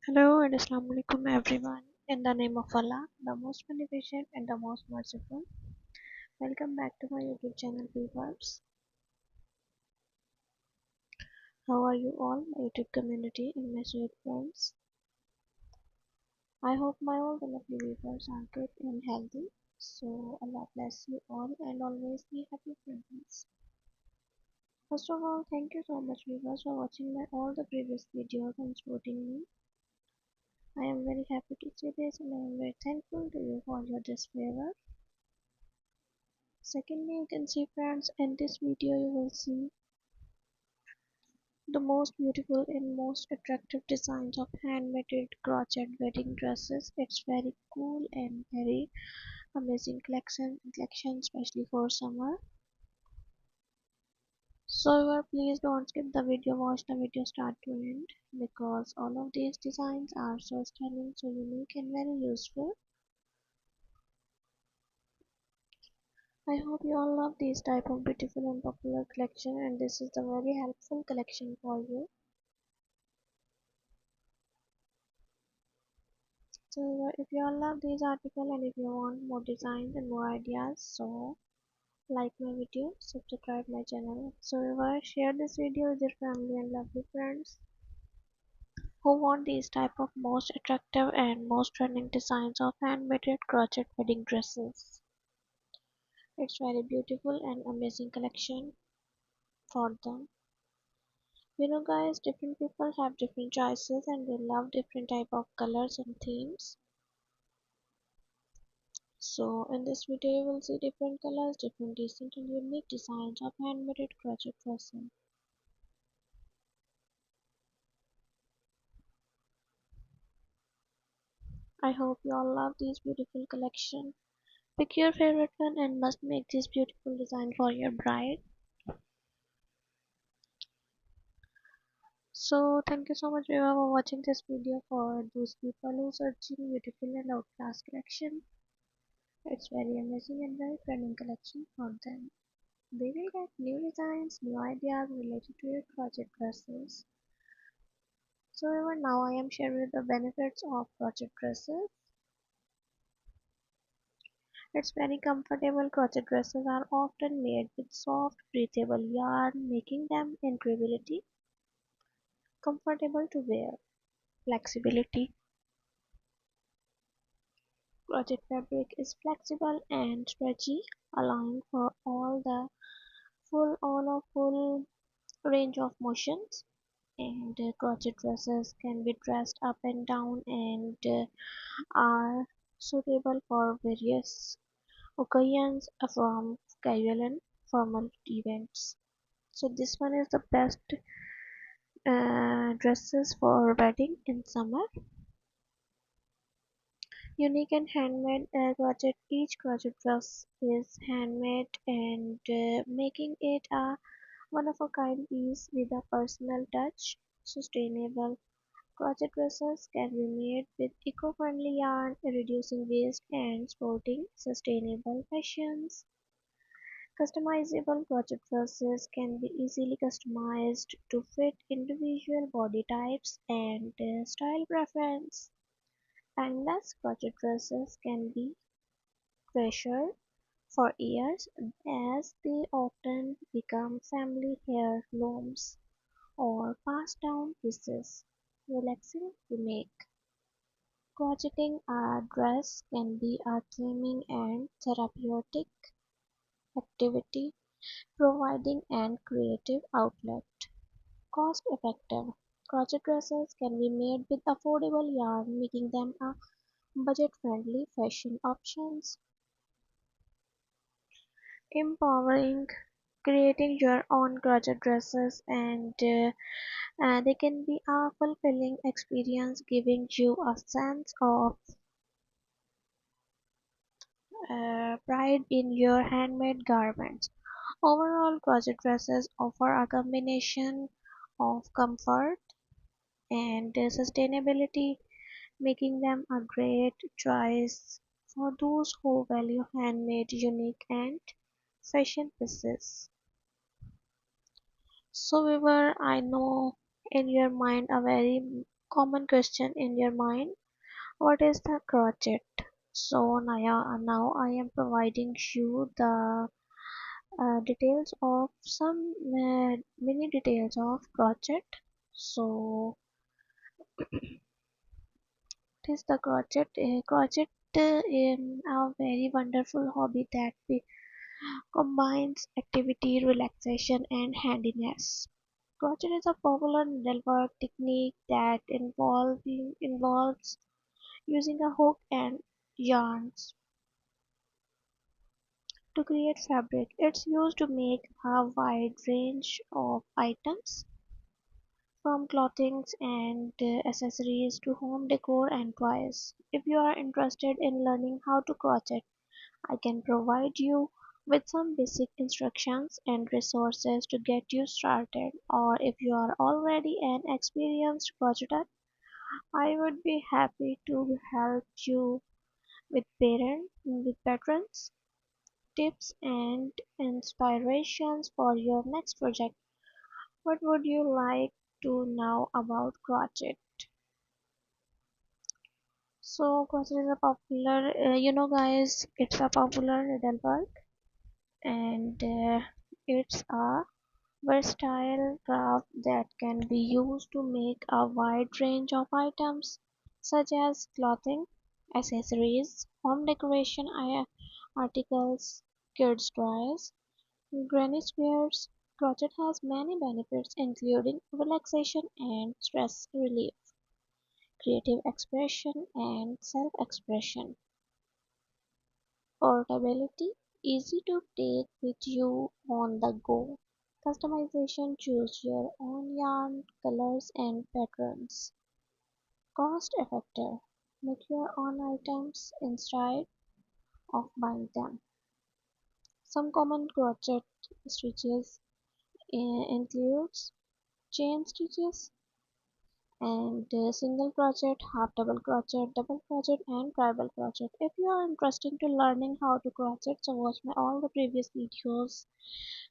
Hello and Assalamu alaikum everyone. In the name of Allah, the most beneficent and the most merciful. Welcome back to my YouTube channel viewers. How are you all, my YouTube community and my sweet friends? I hope my all the lovely viewers are good and healthy. So Allah bless you all and always be happy friends. First of all, thank you so much viewers for watching my all the previous videos and supporting me. I am very happy to see this and I am very thankful to you for your this favor. Secondly, you can see friends, in this video you will see the most beautiful and most attractive designs of handmade crochet wedding dresses. It's very cool and very amazing collection especially for summer. So please don't skip the video, watch the video start to end because all of these designs are so stunning, so unique and very useful. I hope you all love this type of beautiful and popular collection, and this is a very helpful collection for you. So if you all love this article and if you want more designs and more ideas, so like my video, subscribe my channel. So share this video with your family and lovely friends who want these type of most attractive and most trending designs of handmade crochet wedding dresses. It's very beautiful and amazing collection for them. You know guys, different people have different choices and they love different type of colors and themes. So in this video you will see different colors, different decent and unique designs of handmade crochet dresses. I hope you all love these beautiful collection. Pick your favorite one and must make this beautiful design for your bride. So thank you so much viewer for watching this video. For those people who searching beautiful and outclass collection, it's very amazing and very trending collection for them. They will get new designs, new ideas related to your crochet dresses. So even now I am sharing the benefits of crochet dresses. It's very comfortable. Crochet dresses are often made with soft, breathable yarn, making them incredibly comfortable to wear. Flexibility. Crochet fabric is flexible and stretchy, allowing for full range of motions. And crochet dresses can be dressed up and down and are suitable for various occasions from casual and formal events. So this one is the best dresses for wedding in summer. Unique and handmade crochet. Each crochet dress is handmade and making it a one of a kind piece with a personal touch. Sustainable crochet dresses can be made with eco-friendly yarn, reducing waste and supporting sustainable fashions. Customizable crochet dresses can be easily customized to fit individual body types and style preference. Timeless crochet dresses can be treasured for years as they often become family heirlooms or passed down pieces. Relaxing to make. Crocheting a dress can be a calming and therapeutic activity, providing an creative outlet. Cost effective. Crochet dresses can be made with affordable yarn, making them a budget-friendly fashion options. Empowering. Creating your own crochet dresses and they can be a fulfilling experience, giving you a sense of pride in your handmade garments. Overall, crochet dresses offer a combination of comfort and sustainability, making them a great choice for those who value handmade, unique, and fashion pieces. So, Weaver, I know in your mind a very common question in your mind: what is the crochet? So now I am providing you the details of some mini details of crochet. So what is the crochet? Crochet is a very wonderful hobby that combines activity, relaxation, and handiness. Crochet is a popular needlework technique that involves using a hook and yarns to create fabric. It's used to make a wide range of items, from clothing and accessories to home decor and toys. If you are interested in learning how to crochet, I can provide you with some basic instructions and resources to get you started. Or if you are already an experienced crocheter, I would be happy to help you with patterns, tips, and inspirations for your next project. What would you like to know about crochet? So crochet is a popular, guys, it's a popular needlework, and it's a versatile craft that can be used to make a wide range of items such as clothing, accessories, home decoration articles, kids' toys, granny squares. Crochet has many benefits including relaxation and stress relief, creative expression and self-expression, portability, easy to take with you on the go, customization, choose your own yarn, colors and patterns, cost effective, make your own items instead of buying them. Some common crochet stitches includes chain stitches and single crochet, half double crochet and treble crochet. If you are interested to learning how to crochet, so watch my all the previous videos.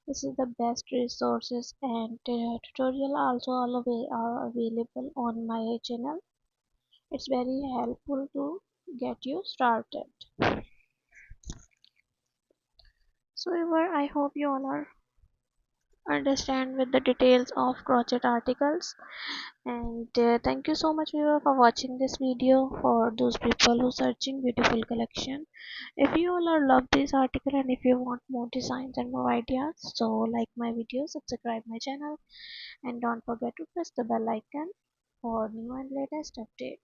This is the best resources and tutorial also are available on my channel. It's very helpful to get you started. So viewer, I hope you all are understand with the details of crochet articles, and thank you so much viewer for watching this video. For those people who searching beautiful collection, if you all are love this article and if you want more designs and more ideas, so like my video, subscribe my channel, and don't forget to press the bell icon for new and latest update.